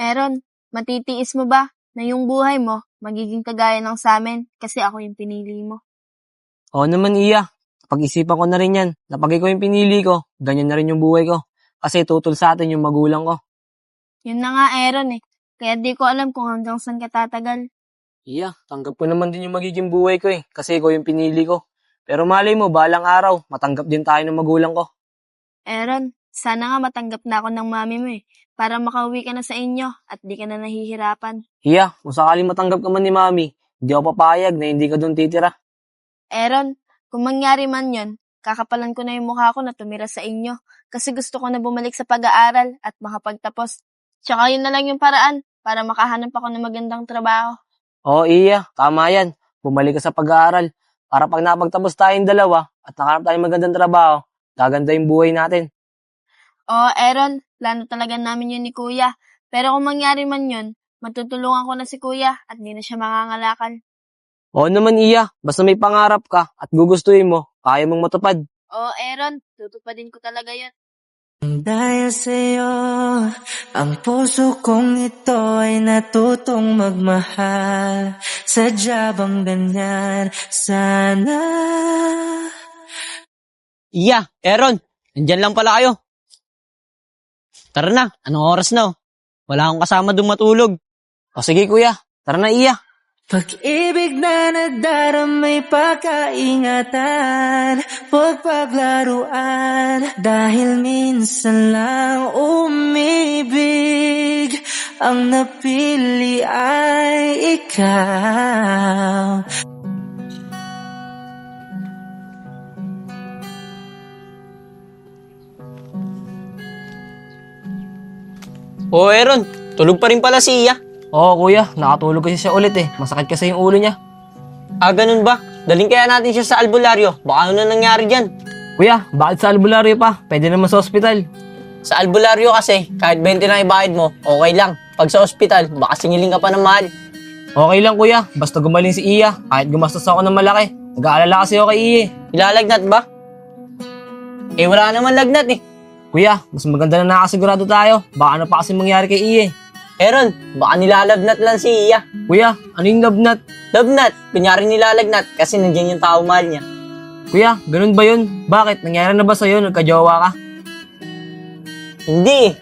Aaron, matitiis mo ba na yung buhay mo magiging kagaya ng sa'min kasi ako yung pinili mo? Oo naman, Iya. Pag-isipan ko na rin yan. Napag ikaw yung pinili ko, ganyan na rin yung buhay ko. Kasi tutol sa atin yung magulang ko. Yun na nga, Aaron eh. Kaya di ko alam kung hanggang saan ka tatagal. Iya, tanggap ko naman din yung magiging buhay ko kasi ikaw yung pinili ko. Pero malay mo, balang araw, matanggap din tayo ng magulang ko. Aaron, sana nga matanggap na ako ng mami mo eh, para makauwi ka na sa inyo at di ka na nahihirapan. Iya, kung sakaling matanggap ka man ni Mami, hindi ako papayag na hindi ka doon titira. Aaron, kung mangyari man yon, kakapalan ko na yung mukha ko na tumira sa inyo kasi gusto ko na bumalik sa pag-aaral at makapagtapos. Tsaka yun na lang yung paraan para makahanap ako ng magandang trabaho. Oo, Iya, tama yan. Bumalik ka sa pag-aaral. Para pag napagtapos tayong dalawa at nakahanap tayong magandang trabaho, gaganda yung buhay natin. Oo, Aaron, plano talaga namin yun ni Kuya. Pero kung mangyari man yun, matutulungan ko na si Kuya at di na siya mangangalakal. Oo naman, Iya. Basta may pangarap ka at gugustuhin mo, kaya mong matupad. Oo, Aaron, tutupadin ko talaga yun. Dahil sa'yo, ang puso kong ito ay natutong magmahal. Sadya bang ganyan? Sana. Iya, Aaron, nandyan lang pala kayo. Tara na, anong oras na? Wala akong kasama doon matulog. O sige, Kuya. Tara na, Iya. Pag-ibig na nagdaramay pagkaingatan, huwag paglaruan, dahil minsan lang umibig, ang napili ay ikaw. Oo, Aaron, tulog pa rin pala si Iya. Oo, Kuya. Nakatulog kasi siya ulit Masakit kasi yung ulo niya. Ah, ganun ba? Daling kaya natin siya sa albularyo. Baka ano na nangyari dyan. Kuya, bakit sa albularyo pa? Pwede naman sa ospital. Sa albularyo kasi, kahit 20 na ibahid mo, okay lang. Pag sa ospital, baka singiling ka pa ng mahal. Okay lang, Kuya. Basta gumaling si Iya. Kahit gumastos ako ng malaki. Nag-aalala kasi ako kay Iya. Ilalagnat ba? Eh, wala naman lagnat eh. Kuya, mas maganda na nakasigurado tayo. Baka ano pa kasi mangyari kay Iya. Aaron, baka nilalagnat lang si Iya. Kuya, ano yung love-nut? Lagnat, kunyari nilalagnat kasi nandiyan yung tao mahal niya. Kuya, ganun ba yun? Bakit? Nangyari na ba sa'yo? Nagkajowa ka? Hindi eh.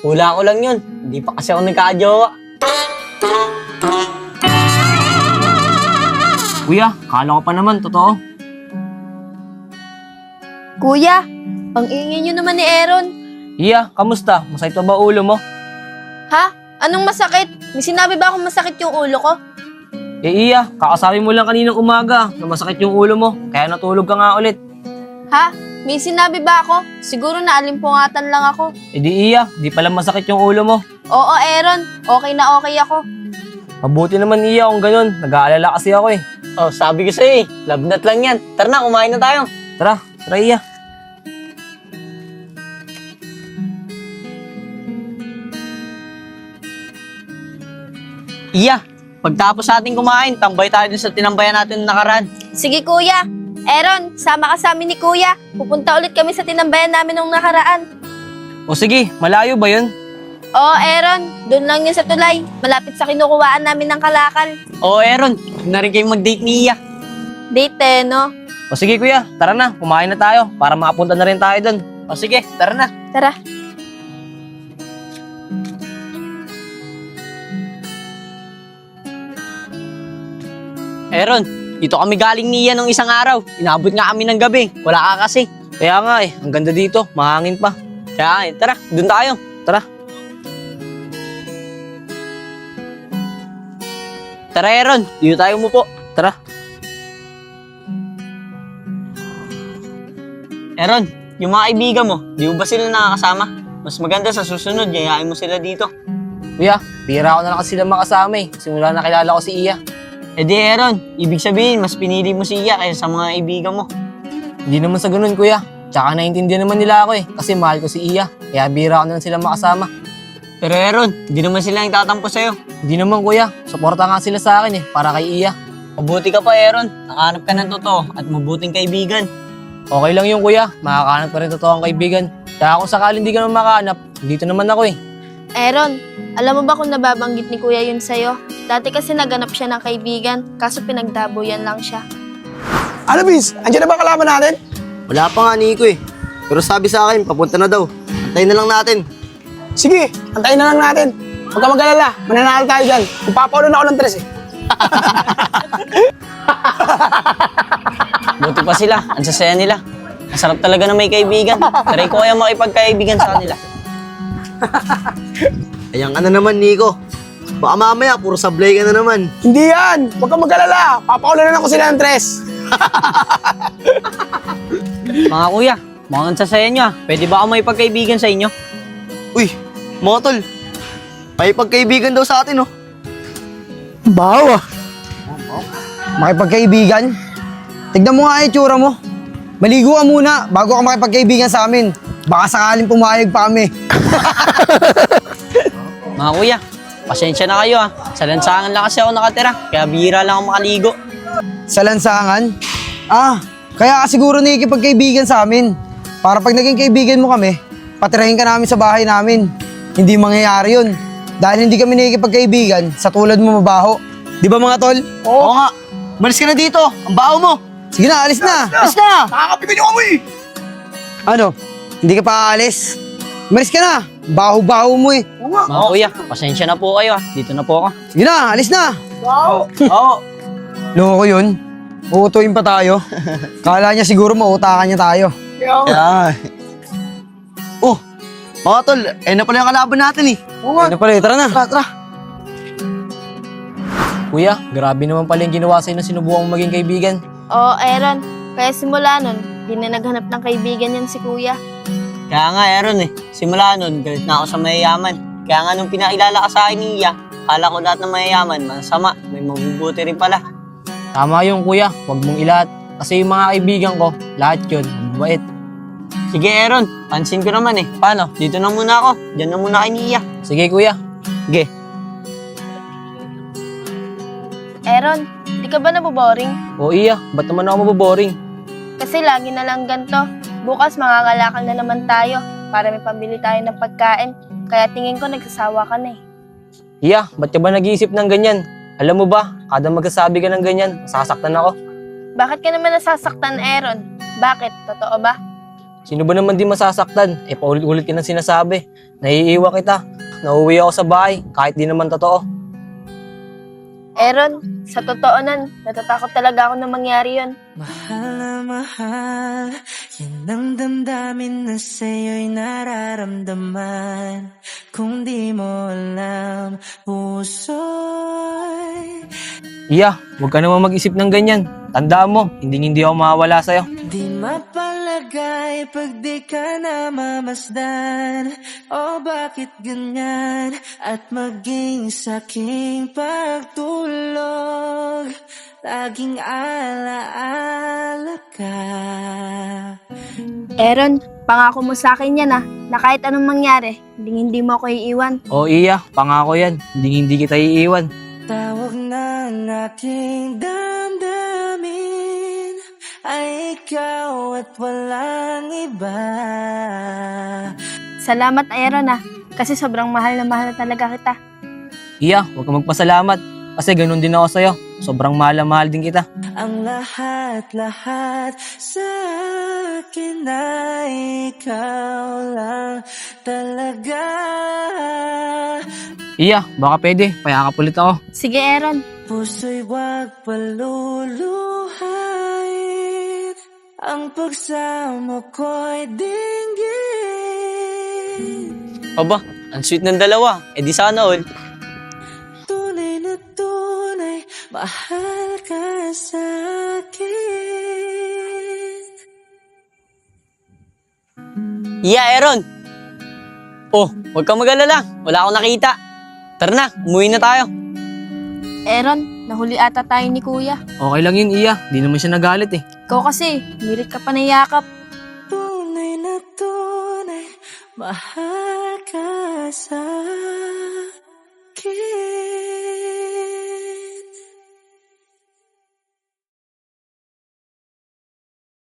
Hula ko lang yun. Hindi pa kasi ako nagkakajowa. Kuya, kala ko pa naman, totoo. Kuya, ang ingay nyo naman ni Aaron. Iya, kamusta? Masakit pa ba ulo mo? Ha? Anong masakit? May sinabi ba akong masakit yung ulo ko? Iya, kakasabi mo lang kaninang umaga na masakit yung ulo mo. Kaya natulog ka nga ulit. Ha? May sinabi ba ako? Siguro naalimpungatan lang ako. Iya, di pala masakit yung ulo mo. Oo, Aaron. Okay na okay ako. Mabuti naman Iya kung ganun. Nag-aalala kasi ako Oh, sabi ko sa'yo eh. Lagnat lang yan. Tara na, kumain na tayo. Tara, Iya. Iya, pagtapos natin kumain, tambay tayo dun sa tinambayan natin nakaraan. Sige, Kuya. Aaron, sama ka sa amin ni Kuya. Pupunta ulit kami sa tinambayan namin nung nakaraan. O sige, malayo ba yun? Oo, Aaron. Doon lang yun sa tulay. Malapit sa kinukuhaan namin ng kalakal. Oo, Aaron, huwag na rin kayo mag-date ni Iya. Date, no? O sige Kuya, tara na, kumain na tayo para makapunta na rin tayo dun. O sige, tara na. Tara. Aaron, dito kami galing ni Iya nung isang araw. Inabot nga kami ng gabi. Wala ka kasi. Kaya nga ang ganda dito, mahangin pa. Kaya tara, dun tayo. Tara. Tara, Aaron, dito tayo umupo. Tara. Aaron, yung mga kaibigan mo, di mo ba sila nakakasama? Mas maganda sa susunod, yayain mo sila dito. Kuya, bihira ko na lang kasi sila makasama Simula na kilala ko si Iya. Eh di, Aaron, ibig sabihin, mas pinili mo si Iya kaysa sa mga kaibigan mo. Hindi naman sa ganun Kuya. Tsaka naiintindihan naman nila ako kasi mahal ko si Iya. Kaya bihira ko na lang sila makasama. Pero Aaron, di naman sila nagtatampo sa'yo. Hindi naman Kuya, suporta nga sila sa akin para kay Iya. Mabuti ka pa, Aaron. Nakahanap ka ng totoo at mabuting kaibigan. Okay lang yun Kuya, makakahanap ka rin totoong kaibigan. Kaya kung sakaling hindi ka naman makahanap, dito naman ako Aaron, alam mo ba kung nababanggit ni Kuya yun sa'yo? Dati kasi naganap siya ng kaibigan, kaso pinagdaboyan lang siya. Ano, Vince? Andiyan na ba kalaban natin? Wala pa nga, Nico eh. Pero sabi sa akin, papunta na daw. Antayin na lang natin. Sige, antayin na lang natin. Huwag ka mag-alala, mananalo tayo dyan. Ipapaulan ako ng 3 eh. Buti pa sila. Ang sasaya nila. Masarap talaga na may kaibigan. Try ko kaya makipagkaibigan sa kanila. Ayan ka na naman, Nico. Baka mamaya, puro sablay ka na naman. Hindi yan! Huwag ka mag-alala, papaulan ako sila ng 3. Mga kuya, mukhang ang sasaya nyo ah. Pwede ba ako makipagkaibigan sa inyo? Uy, mga tol. May pagkaibigan daw sa atin, oh. Bawa. Makipagkaibigan? Tignan mo nga yung tsura mo. Maligo ka muna bago ka makipagkaibigan sa amin. Baka sakaling pumayag pa kami. Mga kuya, pasensya na kayo ah. Sa lansangan lang kasi ako nakatira. Kaya bihira lang ako makaligo. Sa lansangan? Kaya ka siguro nakikipagkaibigan sa amin. Para pag naging kaibigan mo kami, patirahin ka namin sa bahay namin. Hindi mangyayari yun. Dahil hindi kami nakikipagkaibigan sa tulad mo mabaho. Di ba mga tol? Oo nga. Malis ka na dito. Ang baho mo. Sige na, alis na! Alis na! Nakakapigan yung amoy! Ano? Hindi ka pa aalis? Maris ka na! Baho-baho mo eh. Mga kuya, pasensya na po kayo ah. Dito na po ako. Sige na, alis na! Oo. Loko yun. Uutuin pa tayo. Kala niya siguro mautakan niya tayo. Yan. Oh, mga tol. Na pala yung kalaban natin eh. Ano pala, tara na. Tara. Kuya, grabe naman pala yung ginawa sa'yo na sinubukan mong maging kaibigan. Oo, Aaron, kaya simula nun, di na naghanap ng kaibigan yan si Kuya. Kaya nga, Aaron eh. Simula nun, galit na ako sa mayayaman. Kaya nga nung pinakilala ka sa akin ni Iya, akala ko lahat ng mayayaman, masama. May mabubuti rin pala. Tama yung kuya, huwag mong ilahat. Kasi yung mga kaibigan ko, lahat yun, mabait. Sige, Aaron. Pansin ko naman eh. Paano? Dito na muna ako. Diyan na muna kay ni Iya. Sige kuya. Sige. Aaron, di ka ba naboboring? O iya, ba't naman ako maboboring? Kasi lagi na lang ganito. Bukas mangangalakal na naman tayo para may pambili tayo ng pagkain. Kaya tingin ko nagsasawa ka na eh. Iya, ba't ka ba nag-iisip ng ganyan? Alam mo ba, kada magkasabi ka ng ganyan, masasaktan ako. Bakit ka naman nasasaktan, Aaron? Bakit? Totoo ba? Sino ba naman di masasaktan? Paulit-ulit ka nang sinasabi. Naiiwa kita. Nauwi ako sa bahay, kahit di naman totoo. Aaron, sa totoo nan, natatakot talaga ako na mangyari yun. Mahal na mahal, yan ang damdamin na sa'yo'y nararamdaman. Kung di mo alam, puso'y Iya, huwag ka naman mag-isip ng ganyan. Tandaan mo, hindi ako mawawala sa'yo. di mapalagay pag di ka namamasdan. O bakit ganyan? At maging saking pagtulog, laging alaala ka. Aaron, pangako mo sa akin yan na kahit anong mangyari, hindi mo ako iiwan. O iya, pangako yan. Hindi kita iiwan. Tawag ng aking damdamin ay ikaw at walang iba. Salamat, Aaron kasi sobrang mahal na talaga kita. Iya, huwag ka magpasalamat. Kasi ganun din ako sa'yo. Sobrang mahal na mahal din kita. Ang lahat-lahat sa akin ay ikaw lang talaga. Iya, baka pwede. Payakap ulit ako. Sige, Aaron. Puso'y wag paluluhain, ang pagsamo ko'y dinggin. Aba, ang sweet ng dalawa. Eh di sana all. Tunay na tunay, mahal ka sa'kin. Iya, Aaron. Oh, huwag kang mag-alala. Wala akong nakita. Tara na, umuwi na tayo. Aaron, nahuli ata tayo ni Kuya. Okay lang yun, Iya. Di naman siya nagalit eh. Ikaw kasi, mirit ka pa na yakap. Tunay na tunay, mahal ka sa'kin.